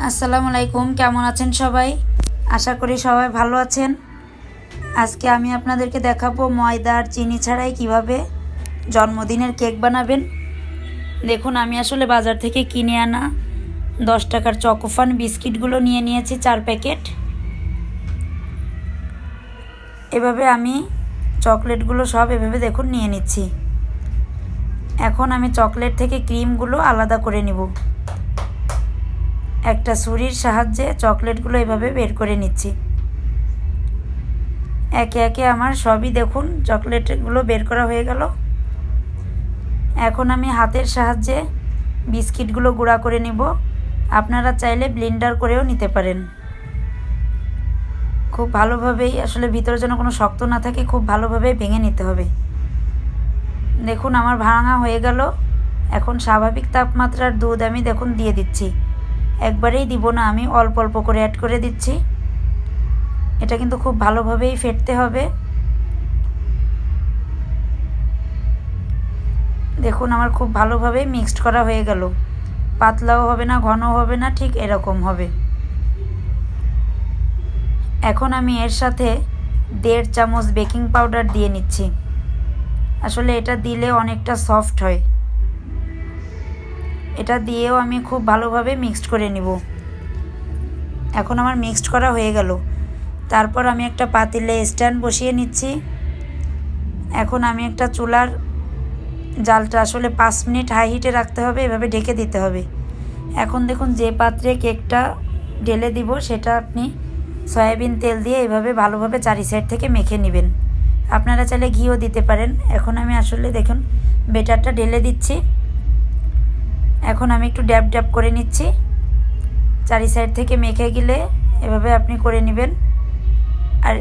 আসসালামু আলাইকুম, কেমন আছেন সবাই? আশা করি সবাই ভালো আছেন। আজকে আমি আপনাদেরকে দেখাবো ময়দা আর চিনি ছাড়াই কিভাবে জন্মদিনের কেক বানাবেন। দেখুন, আমি আসলে বাজার থেকে কিনে আনা 10 টাকার চকোফান বিস্কিটগুলো নিয়ে নিয়েছি 4 প্যাকেট। এভাবে আমি চকলেটগুলো সব এভাবে দেখুন নিয়ে নিচ্ছি। এখন আমি চকলেট থেকে ক্রিমগুলো আলাদা করে নিব। একটা ছুরির সাহায্যে চকলেটগুলো এভাবে বের করে নিচ্ছি। একে একে আমার সবই দেখুন চকলেটগুলো বের করা হয়ে গেল। এখন আমি হাতের সাহায্যে বিস্কিটগুলো গুঁড়া করে নিব। আপনারা চাইলে ব্লেন্ডার করেও নিতে পারেন। খুব ভালোভাবেই আসলে ভিতরে যেন কোনো শক্ত না থাকে, খুব ভালোভাবে ভেঙে নিতে হবে। দেখুন আমার ভাঙা হয়ে গেল। এখন স্বাভাবিক তাপমাত্রার দুধ আমি দেখুন দিয়ে দিচ্ছি। একবারেই দিব না, আমি অল্প অল্প করে অ্যাড করে দিচ্ছি। এটা কিন্তু খুব ভালোভাবেই ফেটতে হবে। দেখুন আমার খুব ভালোভাবে মিক্সড করা হয়ে গেল। পাতলাও হবে না, ঘনও হবে না, ঠিক এরকম হবে। এখন আমি এর সাথে 1.5 চামচ বেকিং পাউডার দিয়ে নিচ্ছি। আসলে এটা দিলে অনেকটা সফট হয়। এটা দিয়েও আমি খুব ভালোভাবে মিক্সড করে নিব। এখন আমার মিক্সড করা হয়ে গেল। তারপর আমি একটা পাতিলে স্ট্যান্ড বসিয়ে নিচ্ছি। এখন আমি একটা চুলার জালটা আসলে 5 মিনিট হাই হিটে রাখতে হবে, এভাবে ঢেকে দিতে হবে। এখন দেখুন যে পাত্রে কেকটা ঢেলে দিব সেটা আপনি সয়াবিন তেল দিয়ে এভাবে ভালোভাবে চারি সাইড থেকে মেখে নেবেন। আপনারা চাইলে ঘিও দিতে পারেন। এখন আমি আসলে দেখুন বেটারটা ঢেলে দিচ্ছি। এখন আমি একটু ড্যাব ড্যাব করে নিচ্ছি। চারি সাইড থেকে মেখে গেলে এভাবে আপনি করে নেবেন। আর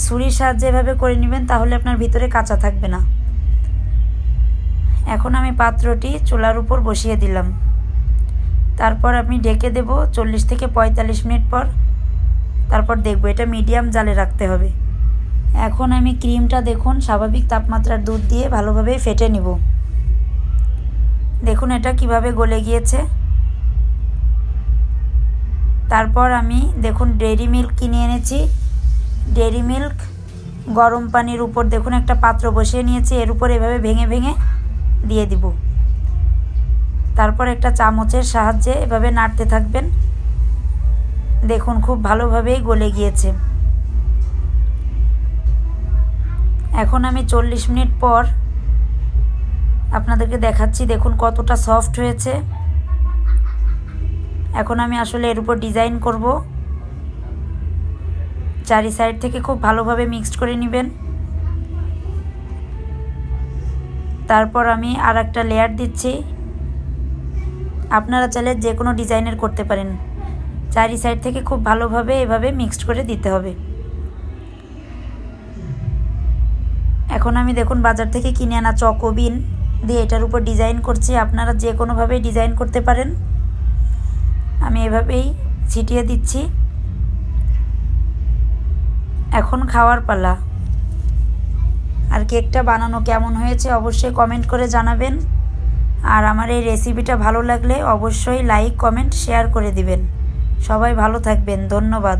ছুরির সাহায্যে এভাবে করে নেবেন, তাহলে আপনার ভিতরে কাঁচা থাকবে না। এখন আমি পাত্রটি চুলার উপর বসিয়ে দিলাম। তারপর আমি ঢেকে দেব 40 থেকে 45 মিনিট পর। তারপর দেখব, এটা মিডিয়াম জালে রাখতে হবে। এখন আমি ক্রিমটা দেখুন স্বাভাবিক তাপমাত্রার দুধ দিয়ে ভালোভাবে ফেটে নিব। দেখুন এটা কিভাবে গলে গিয়েছে। তারপর আমি দেখুন ডেইরি মিল্ক কিনে এনেছি। ডেইরি মিল্ক গরম পানির উপর দেখুন একটা পাত্র বসিয়ে নিয়েছি, এর উপর এভাবে ভেঙে ভেঙে দিয়ে দিব। তারপর একটা চামচের সাহায্যে এভাবে নাড়তে থাকবেন। দেখুন খুব ভালোভাবেই গলে গিয়েছে। এখন আমি 40 মিনিট পর আপনাদেরকে দেখাচ্ছি, দেখুন কতটা সফট হয়েছে। এখন আমি আসলে এর উপর ডিজাইন করব। চারি সাইড থেকে খুব ভালোভাবে মিক্সড করে নেবেন। তারপর আমি আর একটা লেয়ার দিচ্ছি। আপনারা চাইলে যে কোনো ডিজাইনের করতে পারেন। চারি সাইড থেকে খুব ভালোভাবে এভাবে মিক্সড করে দিতে হবে। এখন আমি দেখুন বাজার থেকে কিনে আনা চকোবিন দিয়ে এটার উপর ডিজাইন করছি। আপনারা যে কোনোভাবেই ডিজাইন করতে পারেন। আমি এভাবেই ছিটিয়ে দিচ্ছি। এখন খাওয়ার পালা। আর কেকটা বানানো কেমন হয়েছে অবশ্যই কমেন্ট করে জানাবেন। আর আমার এই রেসিপিটা ভালো লাগলে অবশ্যই লাইক, কমেন্ট, শেয়ার করে দিবেন। সবাই ভালো থাকবেন। ধন্যবাদ।